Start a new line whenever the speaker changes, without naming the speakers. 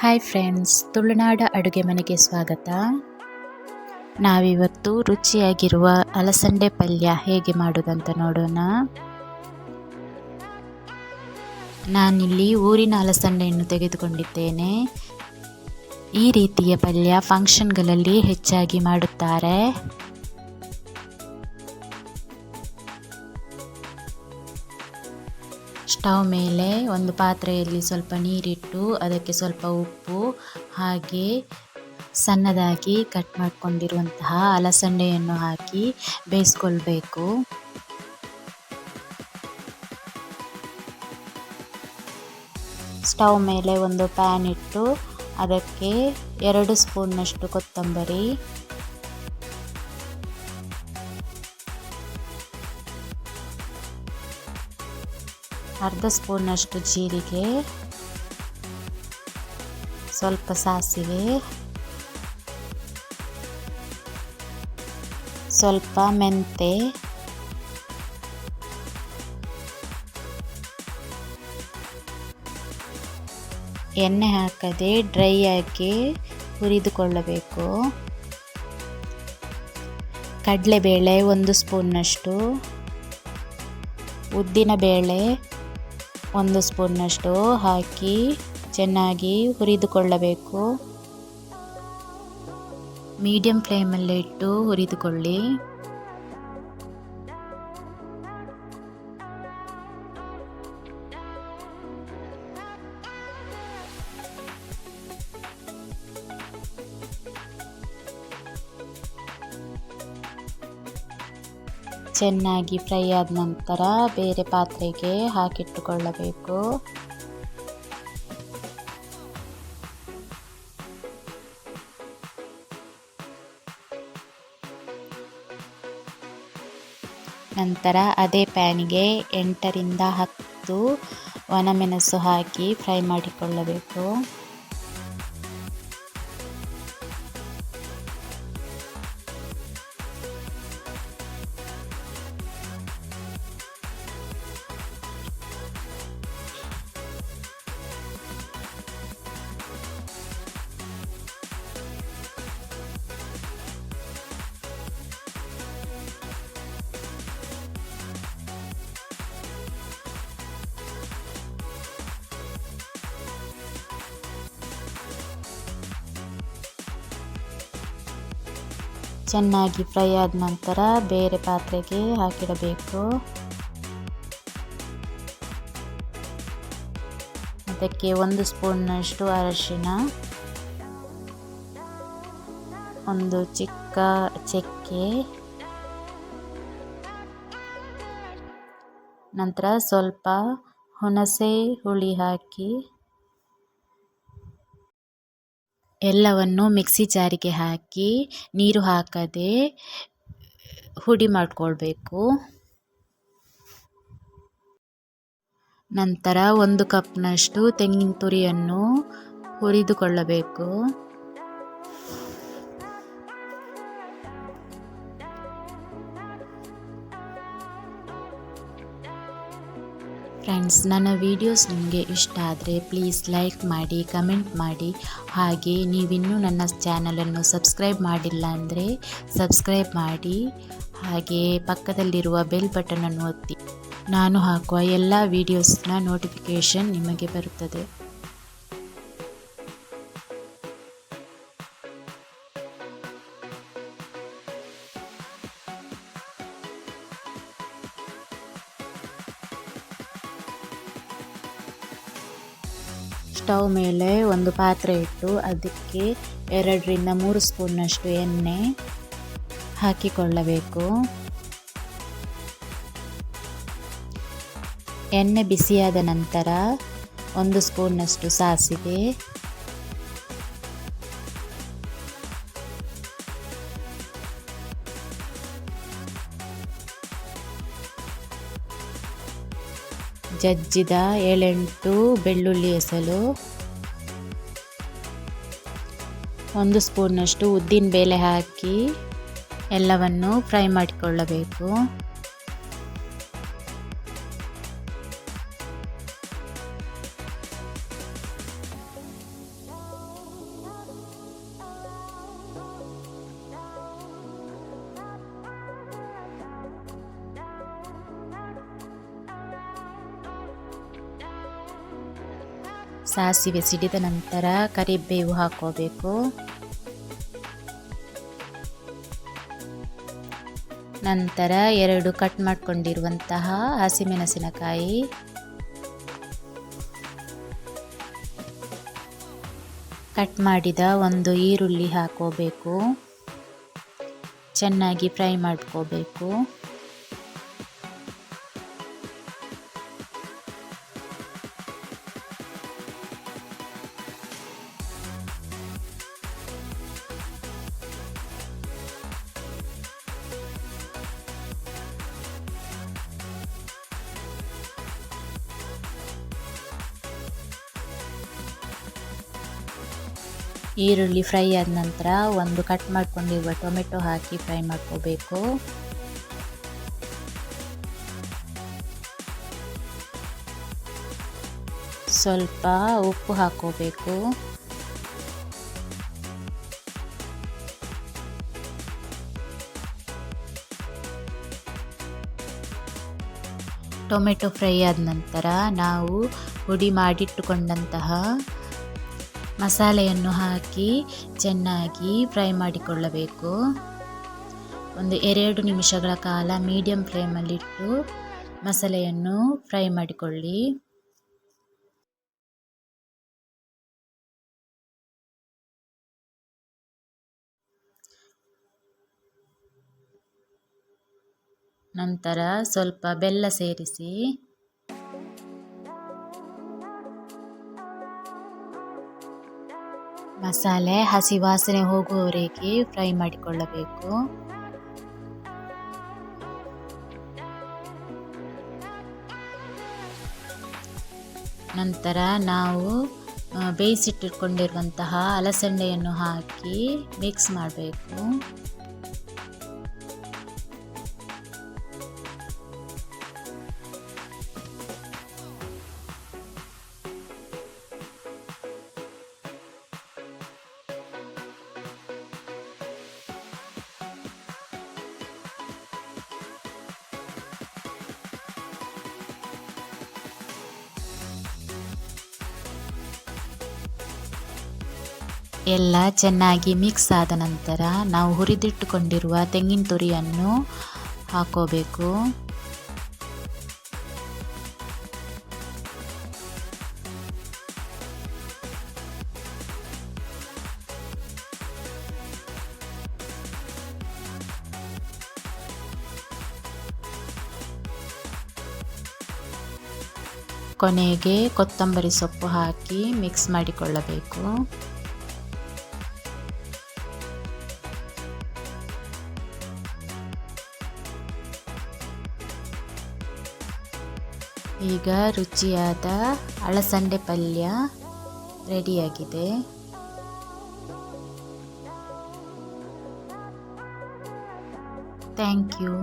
Hi friends, ತುಳುನಾಡ ಅಡುಗೆ ಮನೆಗೆ ಸ್ವಾಗತ. ನಾವಿವತ್ತು ರುಚಿಯಾಗಿರುವ ಅಲಸಂಡೆ ಪಲ್ಯ ಹೇಗೆ ಮಾಡೋದಂತ ನೋಡೋಣ. ನಾನಿಲ್ಲಿ ಊರಿನ ಅಲಸಂಡೆಯನ್ನು ತೆಗೆದುಕೊಂಡಿದ್ದೇನೆ. ಈ ರೀತಿಯ ಪಲ್ಯ ಫಂಕ್ಷನ್ಗಳಲ್ಲಿ ಹೆಚ್ಚಾಗಿ ಮಾಡುತ್ತಾರೆ. ಸ್ಟವ್ ಮೇಲೆ ಒಂದು ಪಾತ್ರೆಯಲ್ಲಿ ಸ್ವಲ್ಪ ನೀರಿಟ್ಟು ಅದಕ್ಕೆ ಸ್ವಲ್ಪ ಉಪ್ಪು ಹಾಗೆ ಸಣ್ಣದಾಗಿ ಕಟ್ ಮಾಡಿಕೊಂಡಿರುವಂತಹ ಅಲಸಂಡೆಯನ್ನು ಹಾಕಿ ಬೇಯಿಸ್ಕೊಳ್ಬೇಕು. ಸ್ಟವ್ ಮೇಲೆ ಒಂದು ಪ್ಯಾನ್ ಇಟ್ಟು ಅದಕ್ಕೆ 2 ಸ್ಪೂನ್ನಷ್ಟು ಕೊತ್ತಂಬರಿ, ಅರ್ಧ ಸ್ಪೂನ್ನಷ್ಟು ಜೀರಿಗೆ, ಸ್ವಲ್ಪ ಸಾಸಿವೆ, ಸ್ವಲ್ಪ ಮೆಂತೆ, ಎಣ್ಣೆ ಹಾಕದೆ ಡ್ರೈ ಆಗಿ ಹುರಿದುಕೊಳ್ಳಬೇಕು. ಕಡಲೆಬೇಳೆ 1 ಸ್ಪೂನ್ನಷ್ಟು, ಉದ್ದಿನಬೇಳೆ 1 ಸ್ಪೂನ್ನಷ್ಟು ಹಾಕಿ ಚೆನ್ನಾಗಿ ಹುರಿದುಕೊಳ್ಳಬೇಕು. ಮೀಡಿಯಂ ಫ್ಲೇಮಲ್ಲಿ ಇಟ್ಟು ಹುರಿದುಕೊಳ್ಳಿ. ಚೆನ್ನಾಗಿ ಫ್ರೈ ಆದ ನಂತರ ಬೇರೆ ಪಾತ್ರೆಗೆ ಹಾಕಿಟ್ಟುಕೊಳ್ಳಬೇಕು. ನಂತರ ಅದೇ ಪ್ಯಾನಿಗೆ 8 ರಿಂದ 10 ಒಣಮೆಣಸು ಹಾಕಿ ಫ್ರೈ ಮಾಡಿಕೊಳ್ಳಬೇಕು. ಚೆನ್ನಾಗಿ ಫ್ರೈ ಆದ ನಂತರ ಬೇರೆ ಪಾತ್ರೆಗೆ ಹಾಕಿಡಬೇಕು. ಅದಕ್ಕೆ 1 ಸ್ಪೂನ್ನಷ್ಟು ಅರಿಶಿನ, ಒಂದು ಚಿಕ್ಕ ಚಕ್ಕೆ, ನಂತರ ಸ್ವಲ್ಪ ಹುಣಸೆ ಹುಳಿ ಹಾಕಿ ಎಲ್ಲವನ್ನು ಮಿಕ್ಸಿ ಜಾರಿಗೆ ಹಾಕಿ ನೀರು ಹಾಕದೆ ಹುಡಿ ಮಾಡಿಕೊಳ್ಬೇಕು. ನಂತರ 1 ಕಪ್ನಷ್ಟು ತೆಂಗಿನ ತುರಿಯನ್ನು ಹುರಿದುಕೊಳ್ಳಬೇಕು. ಫ್ರೆಂಡ್ಸ್, ನನ್ನ ವಿಡಿಯೋಸ್ ನಿಮಗೆ ಇಷ್ಟ ಆದರೆ ಪ್ಲೀಸ್ ಲೈಕ್ ಮಾಡಿ, ಕಮೆಂಟ್ ಮಾಡಿ. ಹಾಗೆ ನೀವಿನ್ನೂ ನನ್ನ ಚಾನಲನ್ನು ಸಬ್ಸ್ಕ್ರೈಬ್ ಮಾಡಿಲ್ಲ ಅಂದರೆ ಸಬ್ಸ್ಕ್ರೈಬ್ ಮಾಡಿ. ಹಾಗೆ ಪಕ್ಕದಲ್ಲಿರುವ ಬೆಲ್ ಬಟನನ್ನು ಒತ್ತಿ. ನಾನು ಹಾಕುವ ಎಲ್ಲ ವಿಡಿಯೋಸ್ನ ನೋಟಿಫಿಕೇಷನ್ ನಿಮಗೆ ಬರುತ್ತದೆ. ಸ್ಟವ್ ಮೇಲೆ ಒಂದು ಪಾತ್ರೆ ಇಟ್ಟು ಅದಕ್ಕೆ 2 ರಿಂದ 3 ಸ್ಪೂನ್ನಷ್ಟು ಎಣ್ಣೆ ಹಾಕಿಕೊಳ್ಳಬೇಕು. ಎಣ್ಣೆ ಬಿಸಿಯಾದ ನಂತರ 1 ಸ್ಪೂನ್ನಷ್ಟು ಸಾಸಿವೆ, ಜಜ್ಜಿದ 7-8 ಬೆಳ್ಳುಳ್ಳಿ ಎಸಳು, 1 ಸ್ಪೂನ್ನಷ್ಟು ಉದ್ದಿನ ಬೇಳೆ ಹಾಕಿ ಎಲ್ಲವನ್ನು ಫ್ರೈ ಮಾಡಿಕೊಳ್ಳಬೇಕು. ಸಾಸಿವೆ ಸಿಡಿದ ನಂತರ ಕರಿಬೇವು ಹಾಕೋಬೇಕು. ನಂತರ 2 ಕಟ್ ಮಾಡಿಕೊಂಡಿರುವಂತಹ ಹಸಿಮೆಣಸಿನಕಾಯಿ, ಕಟ್ ಮಾಡಿದ 1 ಈರುಳ್ಳಿ ಹಾಕೋಬೇಕು. ಚೆನ್ನಾಗಿ ಫ್ರೈ ಮಾಡ್ಕೋಬೇಕು. ಈರುಳ್ಳಿ ಫ್ರೈ ಆದ ನಂತರ 1 ಕಟ್ ಮಾಡ್ಕೊಂಡಿರುವ ಟೊಮೆಟೊ ಹಾಕಿ ಫ್ರೈ ಮಾಡ್ಕೋಬೇಕು. ಸ್ವಲ್ಪ ಉಪ್ಪು ಹಾಕೋಬೇಕು. ಟೊಮೆಟೊ ಫ್ರೈ ಆದ ನಂತರ ನಾವು ಪುಡಿ ಮಾಡಿಟ್ಟುಕೊಂಡಂತಹ ಮಸಾಲೆಯನ್ನು ಹಾಕಿ ಚೆನ್ನಾಗಿ ಫ್ರೈ ಮಾಡಿಕೊಳ್ಳಬೇಕು. 2 ನಿಮಿಷಗಳ ಕಾಲ ಮೀಡಿಯಂ ಫ್ಲೇಮಲ್ಲಿಟ್ಟು ಮಸಾಲೆಯನ್ನು ಫ್ರೈ ಮಾಡಿಕೊಳ್ಳಿ. ನಂತರ ಸ್ವಲ್ಪ ಬೆಲ್ಲ ಸೇರಿಸಿ ಮಸಾಲೆ ಹಸಿ ವಾಸನೆ ಹೋಗುವವರೆಗೆ ಫ್ರೈ ಮಾಡಿಕೊಳ್ಳಬೇಕು. ನಂತರ ನಾವು ಬೇಯಿಸಿಟ್ಟುಕೊಂಡಿರುವಂತಹ ಅಲಸಂದೆಯನ್ನು ಹಾಕಿ ಮಿಕ್ಸ್ ಮಾಡಬೇಕು. ಎಲ್ಲ ಚೆನ್ನಾಗಿ ಮಿಕ್ಸ್ ಆದ ನಂತರ ನಾವು ಹುರಿದಿಟ್ಟುಕೊಂಡಿರುವ ತೆಂಗಿನ ತುರಿಯನ್ನು ಹಾಕೋಬೇಕು. ಕೊನೆಗೆ ಕೊತ್ತಂಬರಿ ಸೊಪ್ಪು ಹಾಕಿ ಮಿಕ್ಸ್ ಮಾಡಿಕೊಳ್ಳಬೇಕು. ಈಗ ರುಚಿಯಾದ ಅಲಸಂದೆ ಪಲ್ಯ ರೆಡಿಯಾಗಿದೆ. Thank you.